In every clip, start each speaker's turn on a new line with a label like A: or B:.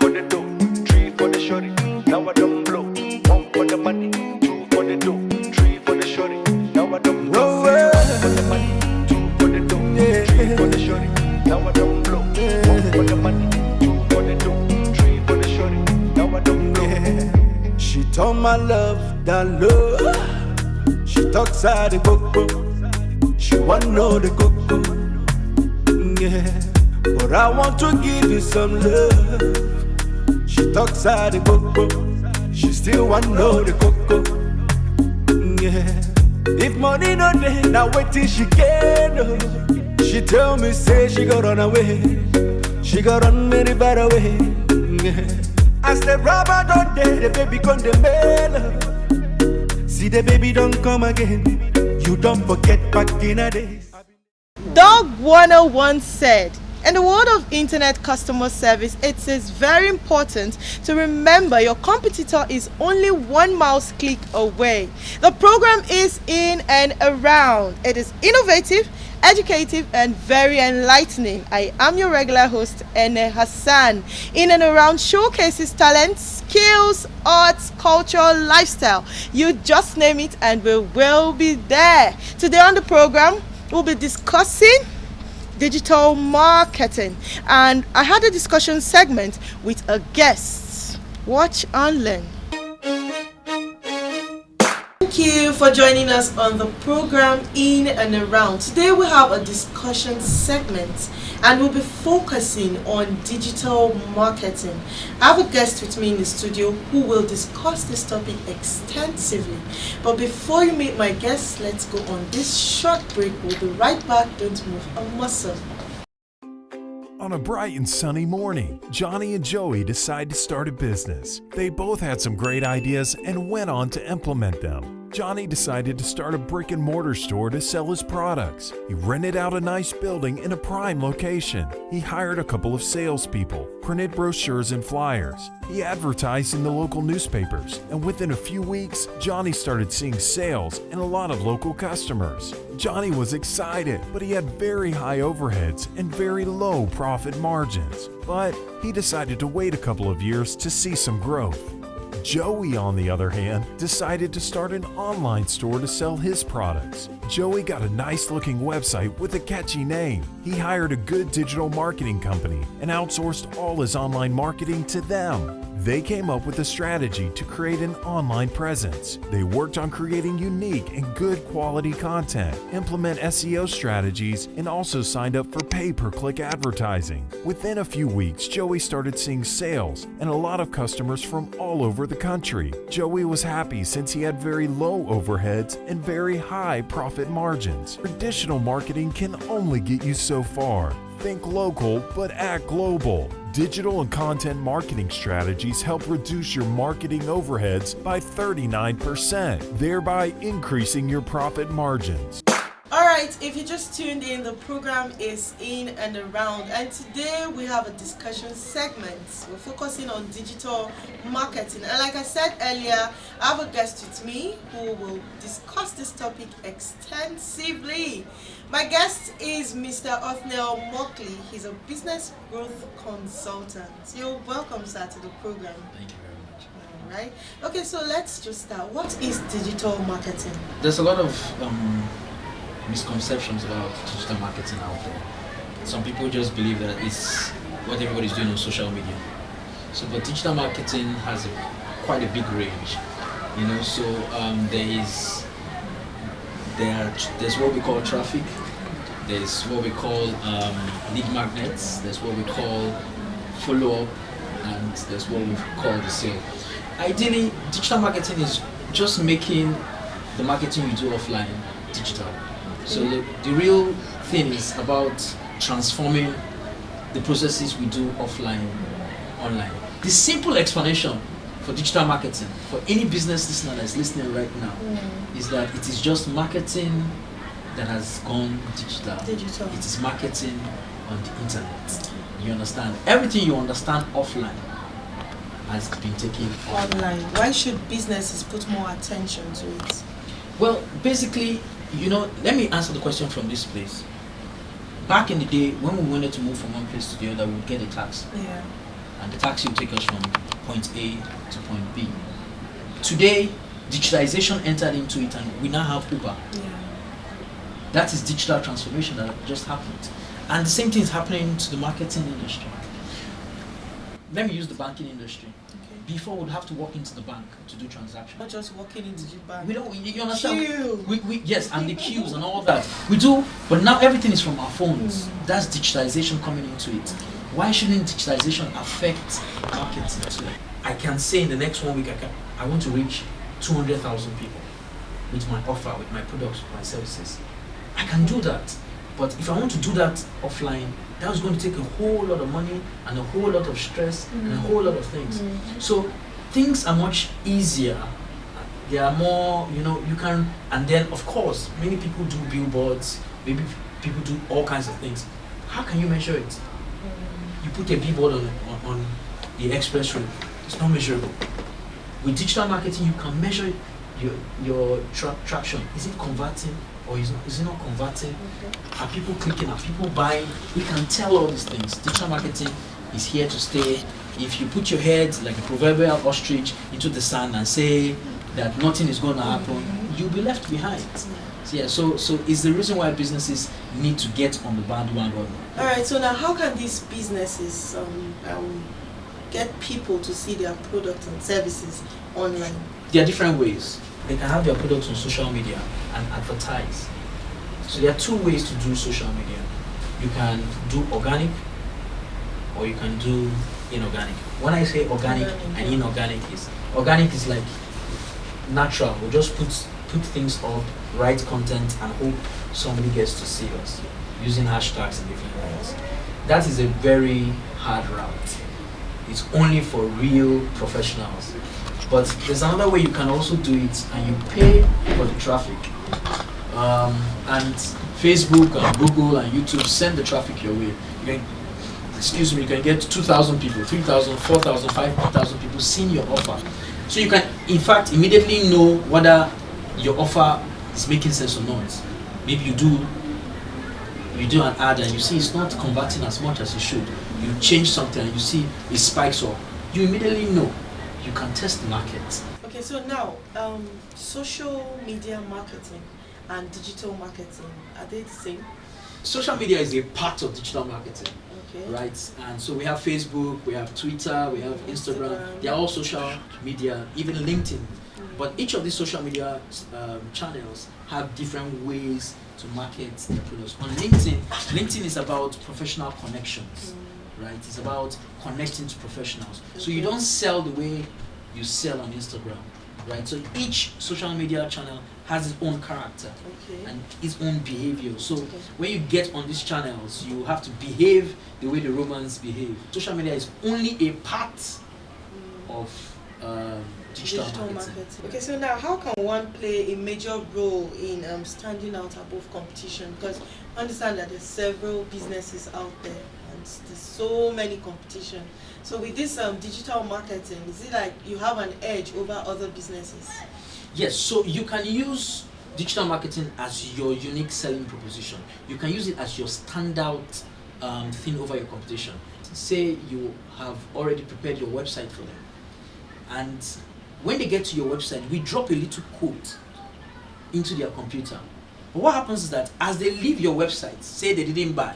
A: for the dough, 3 for the shorty. Now I don't blow. 1 for the money, 2 for the dough, 3 for the shorty. Now I don't blow. 1 for the money, 2 for the dough, 3 for the shorty. Now I don't blow. 1 for the money, 2 for the dough, 3 for the shorty. Now I don't blow.
B: She told my love that love. She talks out the coco. She want know the coco. Yeah, but I want to give you some love. She talks out the coco. She still want know the coco. Yeah, if money no day, now wait till she can. She tell me say she got run away. She got run very far away. Yeah. As the rubber don't day, the baby gone the mail. See the baby don't come again. You don't forget back in a day.
C: Doug Warner once said, in the world of internet customer service, it is very important to remember your competitor is only 1 mouse click away. The program is in and around. It is innovative, educative, and very enlightening. I am your regular host, Ene Hassan. In and around showcases talents, skills, arts, culture, lifestyle. You just name it and we will be there. Today on the program, we'll be discussing digital marketing, and I had a discussion segment with a guest. Watch and learn. Thank you for joining us on the program In and Around. Today we have a discussion segment and we'll be focusing on digital marketing. I have a guest with me in the studio who will discuss this topic extensively. But before you meet my guest, let's go on this short break. We'll be right back. Don't move a muscle.
D: On a bright and sunny morning, Johnny and Joey decide to start a business. They both had some great ideas and went on to implement them. Johnny decided to start a brick and mortar store to sell his products. He rented out a nice building in a prime location. He hired a couple of salespeople, printed brochures and flyers. He advertised in the local newspapers, and within a few weeks, Johnny started seeing sales and a lot of local customers. Johnny was excited, but he had very high overheads and very low profit margins. But he decided to wait a couple of years to see some growth. Joey, on the other hand, decided to start an online store to sell his products. Joey got a nice-looking website with a catchy name. He hired a good digital marketing company and outsourced all his online marketing to them. They came up with a strategy to create an online presence. They worked on creating unique and good quality content, implement SEO strategies, and also signed up for pay-per-click advertising. Within a few weeks, Joey started seeing sales and a lot of customers from all over the country. Joey was happy since he had very low overheads and very high profit margins. Traditional marketing can only get you so far. Think local, but act global. Digital and content marketing strategies help reduce your marketing overheads by 39%, thereby increasing your profit margins.
C: Alright, if you just tuned in, the program is In and Around, and today we have a discussion segment. We're focusing on digital marketing, and like I said earlier, I have a guest with me who will discuss this topic extensively. My guest is Mr. Othniel Mockley. He's a business growth consultant. You're welcome, sir, to the program.
E: Thank you very much.
C: Alright, okay, so let's just start. What is digital marketing?
E: There's a lot of misconceptions about digital marketing out there. Some people just believe that it's what everybody's doing on social media. So, but digital marketing has quite a big range, you know. So there's what we call traffic. There's what we call lead magnets. There's what we call follow-up, and there's what we call the sale. Ideally, digital marketing is just making the marketing you do offline digital. So the real thing is about transforming the processes we do offline, online. The simple explanation for digital marketing, for any business listener that's listening right now, is that it is just marketing that has gone digital. It is marketing on the internet. You understand? Everything you understand offline has been taken
C: Online. Why should businesses put more attention to it?
E: Well, basically, you know, let me answer the question from this place. Back in the day, when we wanted to move from one place to the other, we would get a taxi.
C: Yeah.
E: and the taxi will take us from point A to point B. Today, digitalization entered into it, and we now have Uber. That is digital transformation that just happened. And the same thing is happening to the marketing industry. Let me use the banking industry. Before, we'd have to walk into the bank to do transactions.
C: Not just walking into the bank.
E: We don't, you understand?
C: Queue.
E: Yes, and the queues and all that. We do, but now everything is from our phones. That's digitalization coming into it. Why shouldn't digitalization affect marketing too? I can say in the next 1 week, I want to reach 200,000 people with my offer, with my products, with my services. I can do that. But if I want to do that offline, that's going to take a whole lot of money and a whole lot of stress and a whole lot of things. So things are much easier. There are more, you can, and then of course, many people do billboards, maybe people do all kinds of things. How can you measure it? You put a billboard on the express road, it's not measurable. With digital marketing, you can measure your traction. Is it converting? Or is it not converting? Are people clicking? Are people buying? We can tell all these things. Digital marketing is here to stay. If you put your head like a proverbial ostrich into the sand and say that nothing is going to happen, you'll be left behind. So it's the reason why businesses need to get on the bandwagon.
C: All right. So now, how can these businesses get people to see their products and services online?
E: There are different ways. They can have their products on social media and advertise. So there are two ways to do social media. You can do organic or you can do inorganic. When I say organic and inorganic, organic is like natural. We'll just put things up, write content and hope somebody gets to see us using hashtags and different things. That is a very hard route. It's only for real professionals. But there's another way you can also do it, and you pay for the traffic. And Facebook and Google and YouTube send the traffic your way. You can get 2,000 people, 3,000, 4,000, 5,000 people seeing your offer. So you can, in fact, immediately know whether your offer is making sense or not. Maybe you do an ad and you see it's not converting as much as it should. You change something and you see it spikes up. You immediately know. You can test the market.
C: Okay, so now, social media marketing and digital marketing, are they the same?
E: Social media is a part of digital marketing,
C: okay,
E: right? And so we have Facebook, we have Twitter, we have Instagram. They are all social media, even LinkedIn. But each of these social media channels have different ways to market their products. On LinkedIn is about professional connections. Right, it's about connecting to professionals. So you don't sell the way you sell on Instagram, right? So each social media channel has its own character and its own behavior. So when you get on these channels, you have to behave the way the Romans behave. Social media is only a part of digital marketing.
C: Okay, so now how can one play a major role in standing out above competition? Because I understand that there's several businesses out there. There's so many competition. So with this digital marketing, is it like you have an edge over other businesses?
E: Yes, so you can use digital marketing as your unique selling proposition. You can use it as your standout thing over your competition. Say you have already prepared your website for them, and when they get to your website, we drop a little code into their computer. But what happens is that as they leave your website, say they didn't buy,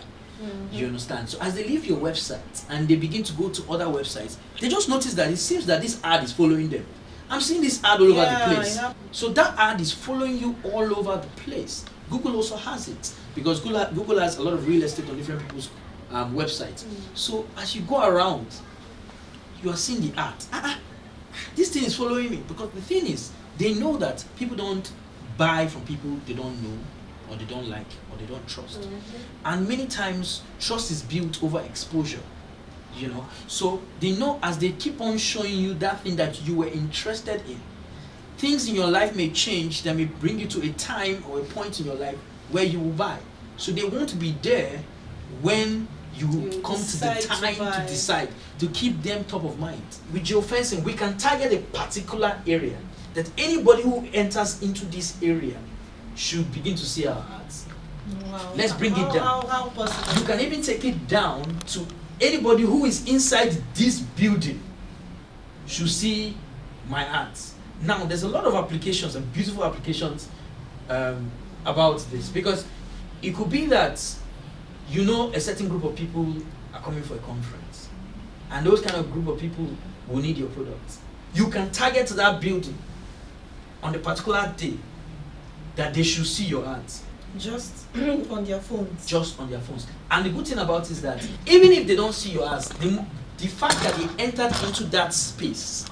E: you understand? So as they leave your website and they begin to go to other websites, they just notice that it seems that this ad is following them. I'm seeing this ad all over the place. So that ad is following you all over the place. Google also has it because Google has a lot of real estate on different people's websites. So as you go around, you are seeing the ad. This thing is following me, because the thing is, they know that people don't buy from people they don't know, or they don't like, or they don't trust. And many times trust is built over exposure, so they know as they keep on showing you that thing that you were interested in, things in your life may change that may bring you to a time or a point in your life where you will buy. So they won't be there when you come to the time to decide, to keep them top of mind. With geofencing, we can target a particular area that anybody who enters into this area should begin to see our ads.
C: Wow.
E: Let's bring it down.
C: How possible?
E: You can even take it down to anybody who is inside this building should see my ads. Now, there's a lot of applications and beautiful applications about this, because it could be that a certain group of people are coming for a conference, and those kind of group of people will need your products. You can target that building on the particular day that they should see your ads.
C: Just on their phones.
E: Just on their phones. And the good thing about it is that even if they don't see your ads, the fact that they entered into that space,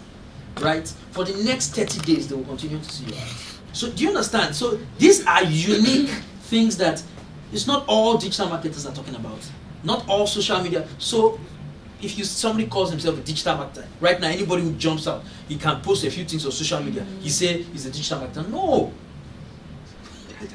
E: right, for the next 30 days, they will continue to see your ads. So do you understand? So these are unique things that it's not all digital marketers are talking about. Not all social media. So if somebody calls himself a digital marketer, right now anybody who jumps out, he can post a few things on social media. He say he's a digital marketer. No.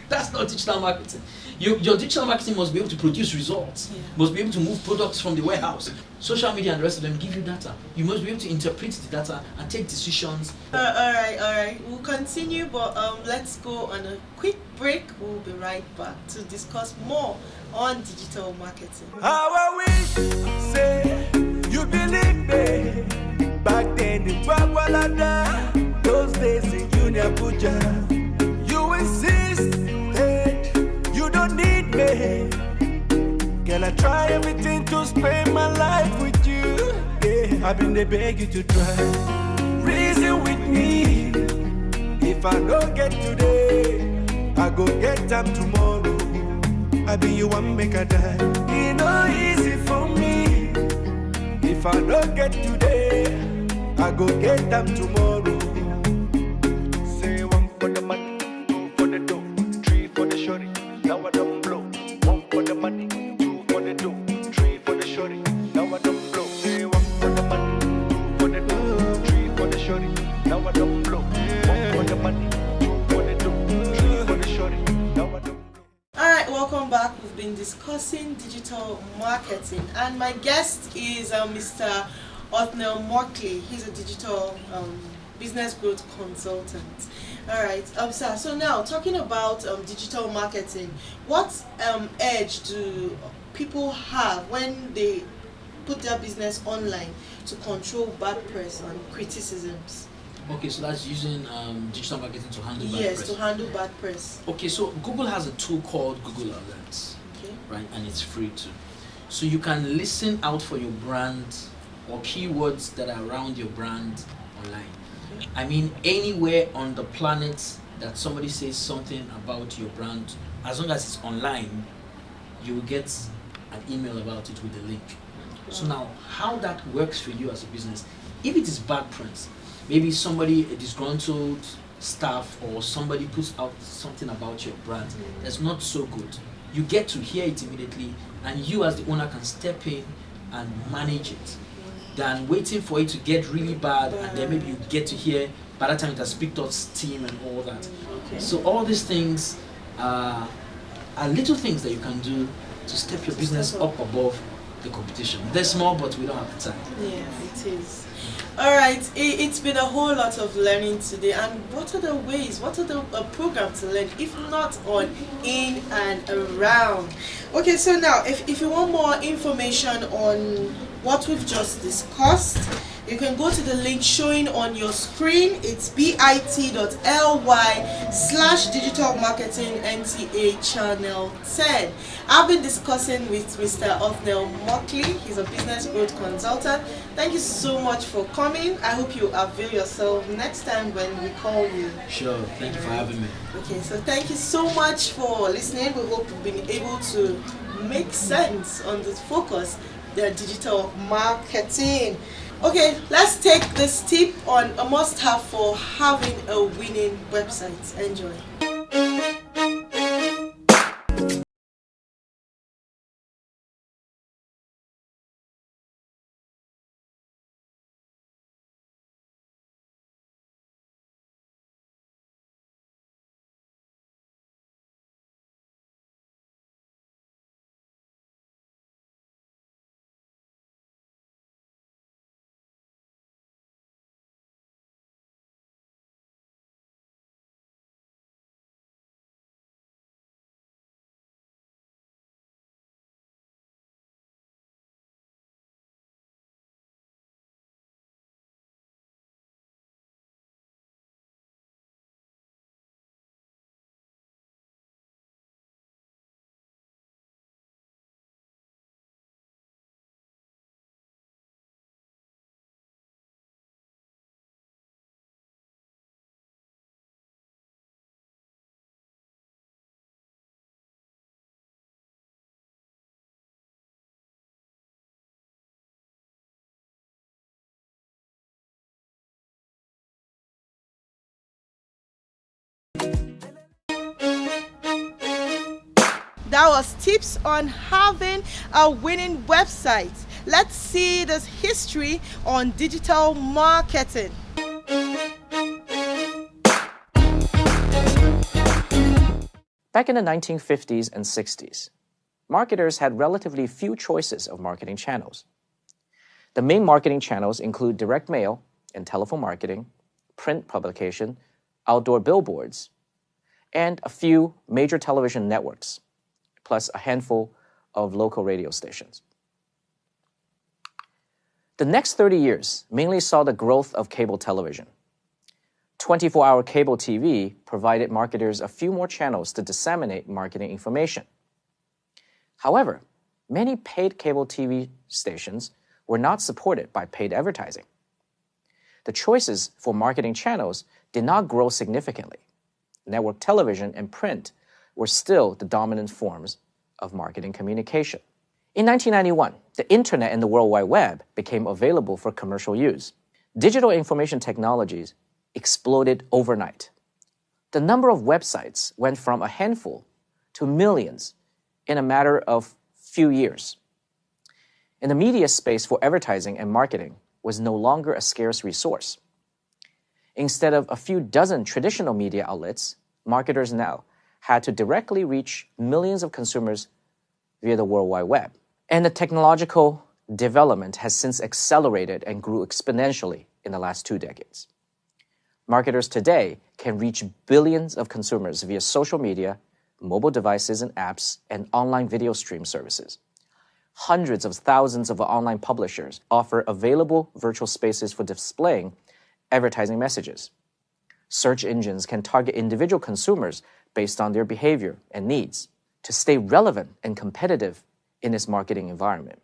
E: That's not digital marketing. Your digital marketing must be able to produce results, must be able to move products from the warehouse. Social media and the rest of them give you data. You must be able to interpret the data and take decisions.
C: All right. We'll continue, but let's go on a quick break. We'll be right back to discuss more on digital marketing.
B: How I wish, say, you believe me. Back then in Bagwalada, those days in Union Abuja. You insist, hey, you don't need me. Can I try everything to spend my life with you? Yeah, I've been there beg you to try. Reason with me. If I don't get today, I go get them tomorrow. I be you one make a die. It no easy for me. If I don't get today, I go get them tomorrow.
A: Say one for the money, two for the dough, three for the shorty. Now I don't blow. One for the money, two for the dough, three for the shorty. Now I don't blow. Say one for the money, two for the dough, three for the shorty. Now I don't blow. One for the money, two for the dough, three for the shorty. Now I don't blow.
C: Alright, welcome back. We've been discussing digital marketing, and my guest is Mr. Othniel Mockley. He's a digital business growth consultant. Alright, sir, so now talking about digital marketing, what edge do people have when they put their business online to control bad press and criticisms?
E: Okay, so that's using digital marketing to handle bad
C: Yes,
E: press.
C: to handle bad press.
E: Okay, so Google has a tool called Google Alerts,
C: Okay.
E: right? And it's free too. So you can listen out for your brand or keywords that are around your brand online.
C: Okay.
E: I mean, anywhere on the planet that somebody says something about your brand, as long as it's online, you will get an email about it with a link. So now, how that works for you as a business, if it is bad press, maybe somebody, a disgruntled staff or somebody puts out something about your brand that's not so good, you get to hear it immediately, and you as the owner can step in and manage it, than waiting for it to get really bad and then maybe you get to hear by that time it has picked up steam and all that.
C: Okay.
E: So all these things are little things that you can do to step your business up above the competition. They're small, but we don't have the time.
C: Yeah, it is. Alright, it's been a whole lot of learning today. And what are the ways, what are the programs to learn, if not on In and Around? Okay, so now, if you want more information on what we've just discussed, you can go to the link showing on your screen. It's bit.ly/digital marketing NTA channel 10. I've been discussing with Mr. Othniel Mockley. He's a business growth consultant. Thank you so much for coming. I hope you avail yourself next time when we call you.
E: Sure, thank you for having me.
C: Okay, so thank you so much for listening. We hope you've been able to make sense on the focus, the digital marketing. Okay, let's take this tip on a must-have for having a winning website. Enjoy. That was tips on having a winning website. Let's see this history on digital marketing.
F: Back in the 1950s and 60s, marketers had relatively few choices of marketing channels. The main marketing channels include direct mail and telephone marketing, print publication, outdoor billboards, and a few major television networks, plus a handful of local radio stations. The next 30 years mainly saw the growth of cable television. 24-hour cable TV provided marketers a few more channels to disseminate marketing information. However, many paid cable TV stations were not supported by paid advertising. The choices for marketing channels did not grow significantly. Network television and print were still the dominant forms of marketing communication. In 1991, the Internet and the World Wide Web became available for commercial use. Digital information technologies exploded overnight. The number of websites went from a handful to millions in a matter of few years. And the media space for advertising and marketing was no longer a scarce resource. Instead of a few dozen traditional media outlets, marketers now had to directly reach millions of consumers via the World Wide Web. And the technological development has since accelerated and grew exponentially in the last 2 decades. Marketers today can reach billions of consumers via social media, mobile devices and apps, and online video stream services. Hundreds of thousands of online publishers offer available virtual spaces for displaying advertising messages. Search engines can target individual consumers based on their behavior and needs to stay relevant and competitive in this marketing environment.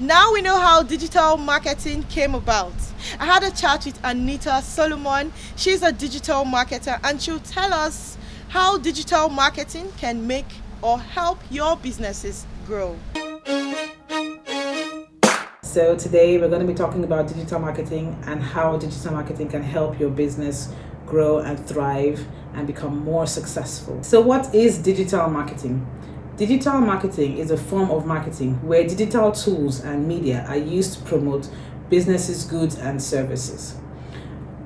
C: Now we know how digital marketing came about. I had a chat with Anita Solomon. She's a digital marketer and she'll tell us how digital marketing can make or help your businesses grow.
G: So today we're going to be talking about digital marketing and how digital marketing can help your business grow and thrive and become more successful. So what is digital marketing? Digital marketing is a form of marketing where digital tools and media are used to promote businesses, goods, and services.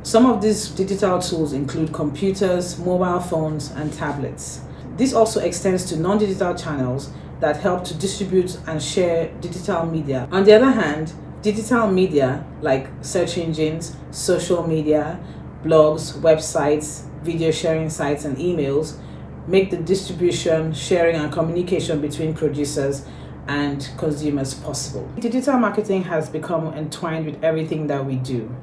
G: Some of these digital tools include computers, mobile phones, and tablets. This also extends to non-digital channels that help to distribute and share digital media. On the other hand, digital media like search engines, social media, blogs, websites, video sharing sites, and emails make the distribution, sharing, and communication between producers and consumers possible. Digital marketing has become entwined with everything that we do.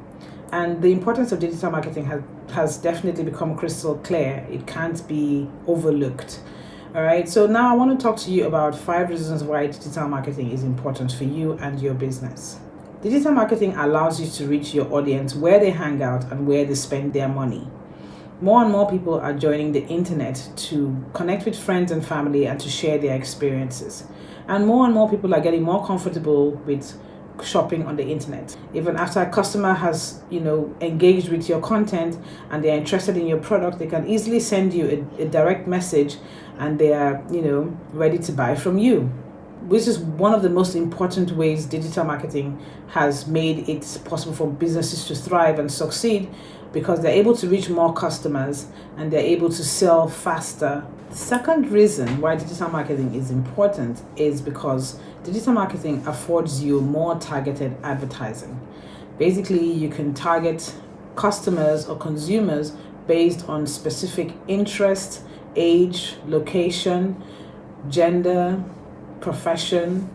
G: And the importance of digital marketing has definitely become crystal clear. It can't be overlooked. All right, so now I want to talk to you about 5 reasons why digital marketing is important for you and your business. Digital marketing allows you to reach your audience where they hang out and where they spend their money. More and more people are joining the internet to connect with friends and family and to share their experiences. And more people are getting more comfortable with shopping on the internet. Even after a customer has, engaged with your content and they're interested in your product, they can easily send you a direct message and they are, ready to buy from you. Which is one of the most important ways digital marketing has made it possible for businesses to thrive and succeed, because they're able to reach more customers and they're able to sell faster. The second reason why digital marketing is important is because digital marketing affords you more targeted advertising. Basically, you can target customers or consumers based on specific interest, age, location, gender, profession,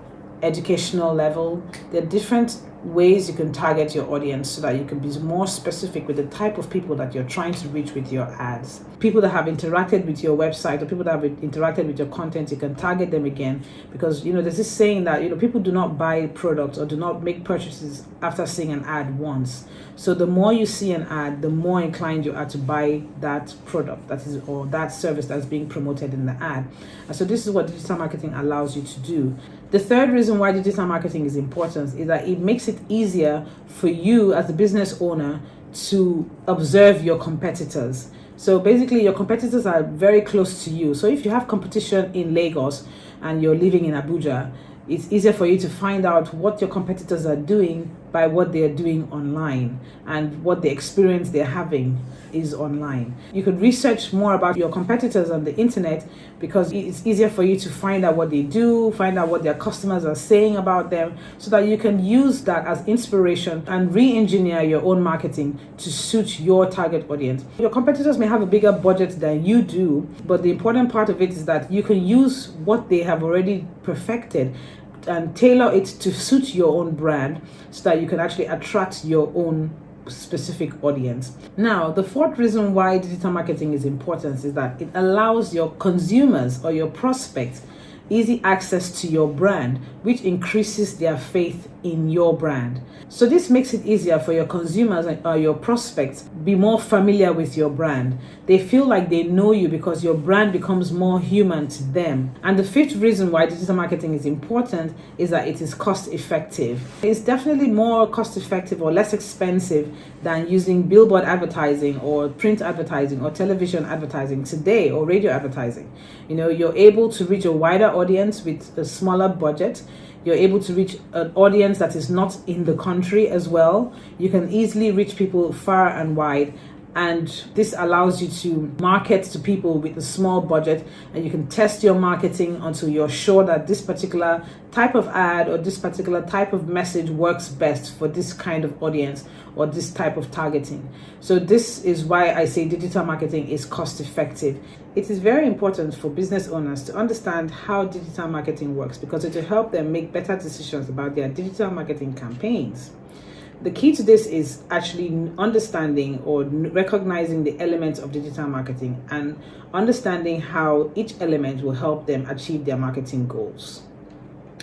G: educational level. There are different ways you can target your audience so that you can be more specific with the type of people that you're trying to reach with your ads. People that have interacted with your website or people that have interacted with your content, you can target them again, because there's this saying that people do not buy products or do not make purchases after seeing an ad once. So the more you see an ad, the more inclined you are to buy that product or that service that's being promoted in the ad. And so this is what digital marketing allows you to do. The third reason why digital marketing is important is that it makes it easier for you as a business owner to observe your competitors. So basically your competitors are very close to you. So if you have competition in Lagos and you're living in Abuja, it's easier for you to find out what your competitors are doing by what they're doing online, and what the experience they're having is online. You could research more about your competitors on the internet because it's easier for you to find out what they do, find out what their customers are saying about them, so that you can use that as inspiration and re-engineer your own marketing to suit your target audience. Your competitors may have a bigger budget than you do, but the important part of it is that you can use what they have already perfected and tailor it to suit your own brand, so that you can actually attract your own specific audience. Now, the fourth reason why digital marketing is important is that it allows your consumers or your prospects easy access to your brand, which increases their faith in your brand. So this makes it easier for your consumers or your prospects be more familiar with your brand. They feel like they know you because your brand becomes more human to them. And the fifth reason why digital marketing is important is that it is cost effective. It's definitely more cost effective or less expensive than using billboard advertising or print advertising or television advertising today, or radio advertising. You're able to reach a wider audience with a smaller budget. You're able to reach an audience that is not in the country as well. You can easily reach people far and wide, and this allows you to market to people with a small budget, and you can test your marketing until you're sure that this particular type of ad or this particular type of message works best for this kind of audience or this type of targeting. So this is why I say digital marketing is cost effective. It is very important for business owners to understand how digital marketing works, because it will help them make better decisions about their digital marketing campaigns. The key to this is actually understanding or recognizing the elements of digital marketing and understanding how each element will help them achieve their marketing goals.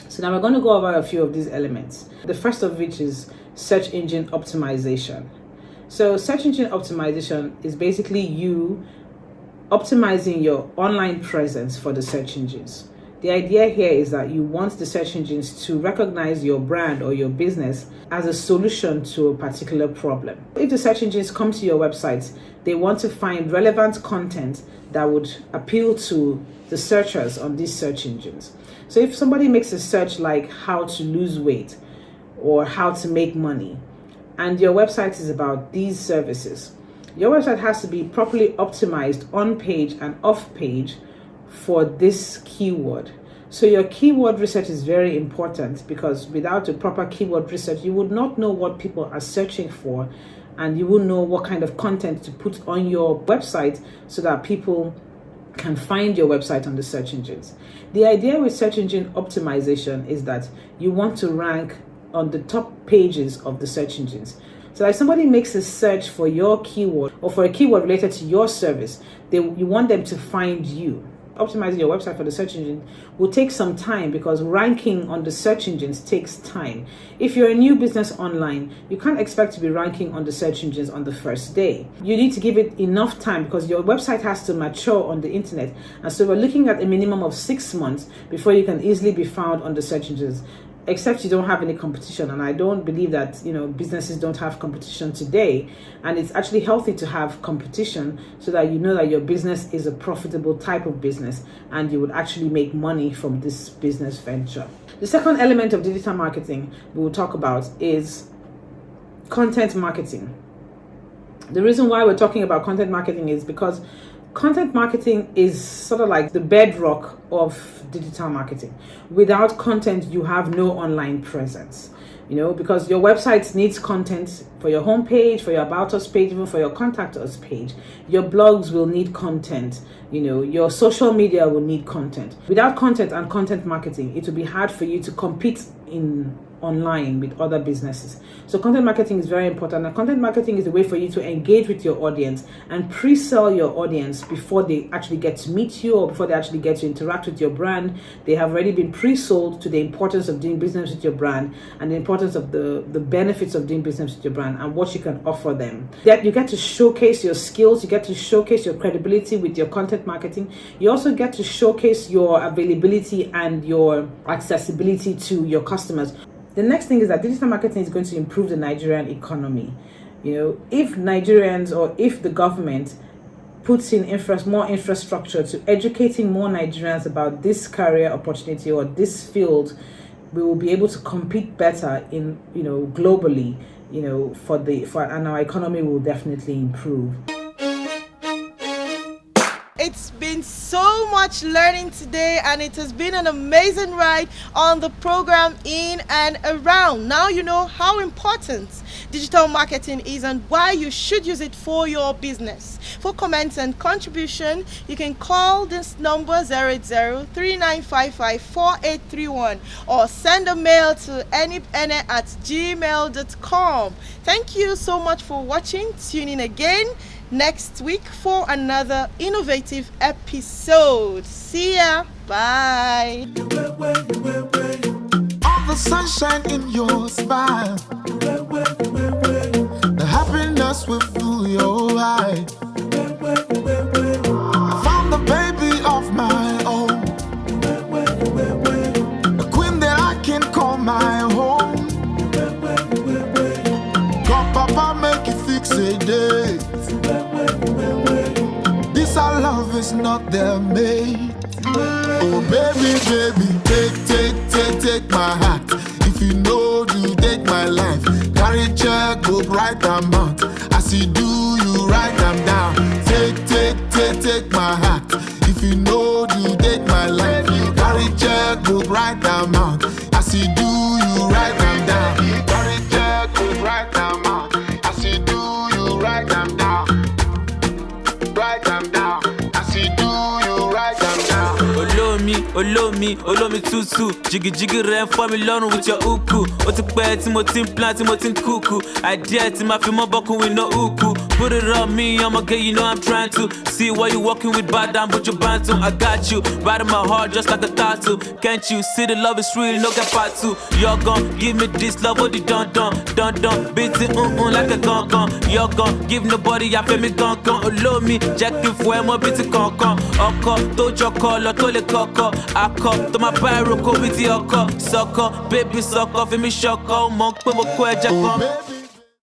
G: So now we're going to go over a few of these elements. The first of which is search engine optimization. So search engine optimization is basically you optimizing your online presence for the search engines. The idea here is that you want the search engines to recognize your brand or your business as a solution to a particular problem. If the search engines come to your website, they want to find relevant content that would appeal to the searchers on these search engines. So if somebody makes a search like how to lose weight or how to make money, and your website is about these services, your website has to be properly optimized on page and off page for this keyword. So your keyword research is very important, because without a proper keyword research, you would not know what people are searching for, and you will know what kind of content to put on your website so that people can find your website on the search engines. The idea with search engine optimization is that you want to rank on the top pages of the search engines. So if somebody makes a search for your keyword or for a keyword related to your service, you want them to find you. Optimizing your website for the search engine will take some time, because ranking on the search engines takes time. If you're a new business online, you can't expect to be ranking on the search engines on the first day. You need to give it enough time, because your website has to mature on the internet. And so we're looking at a minimum of 6 months before you can easily be found on the search engines, except you don't have any competition. And I don't believe that businesses don't have competition today, and it's actually healthy to have competition so that you know that your business is a profitable type of business and you would actually make money from this business venture. The second element of digital marketing we will talk about is content marketing. The reason why we're talking about content marketing is because content marketing is sort of like the bedrock of digital marketing. Without content, you have no online presence. Because your website needs content for your homepage, for your About Us page, even for your Contact Us page. Your blogs will need content. Your social media will need content. Without content and content marketing, it will be hard for you to compete online with other businesses. So content marketing is very important, and content marketing is a way for you to engage with your audience and pre-sell your audience before they actually get to meet you or before they actually get to interact with your brand. They have already been pre-sold to the importance of doing business with your brand and the importance of the benefits of doing business with your brand and what you can offer them. That you get to showcase your skills, you get to showcase your credibility with your content marketing. You also get to showcase your availability and your accessibility to your customers. The next thing is that digital marketing is going to improve the Nigerian economy. If Nigerians or if the government puts in more infrastructure to educating more Nigerians about this career opportunity or this field, we will be able to compete better in, globally, and our economy will definitely improve.
C: It's been so much learning today, and it has been an amazing ride on the program In and Around. Now you know how important digital marketing is and why you should use it for your business. For comments and contribution, you can call this number 080-3955-4831 or send a mail to enipene@gmail.com. Thank you so much for watching. Tune in again next week for another innovative episode. See ya. Bye.
B: All the sunshine in your smile, the happiness will fill your eye. I found the baby of my own, a queen that I can call my home. God, Papa, make it fix a date. This our love is not their mate. Oh baby, take my heart. If you know you take my life, carry check, go write them out. As you do, you write them down. Take my heart. If you know you take my life, carry check, go write them out. As you do, you write them down. Carry check, go write them out. As you do, you write them down. Write them down. As you do, you write them down. Olómi tútù, jìgìjìgì rẹ̀ ń fọ́ mi lọ́rùn with your uku. Ó ti pẹ́ tí mo ti ń plan, tí mo ti ń kúkú. Idea tí ma fi mọ́ bọ́kùn with no uku. Put it on me, I'ma get, you know I'm trying to. See why you walking with bad down, but you bantu. I got you, right in my heart just like a tattoo. Can't you see the love is real, no get part two. You're gon' give me this love, what you done. Beat it like a gun. You're gon' give nobody, I feel me gun. Olómi, jẹ́ kí n fún ẹ mọ́ bí ti kankan. Ọkọ tó jọkọ lọ tó lè kọ́kọ́. Akọ tó máa bá ẹrù kó bí ti ọkọ. Sọkọ, baby sọkọ, fi mí ṣọkọ. Mọ̀ pé mo kó ẹ̀jẹ̀ kan.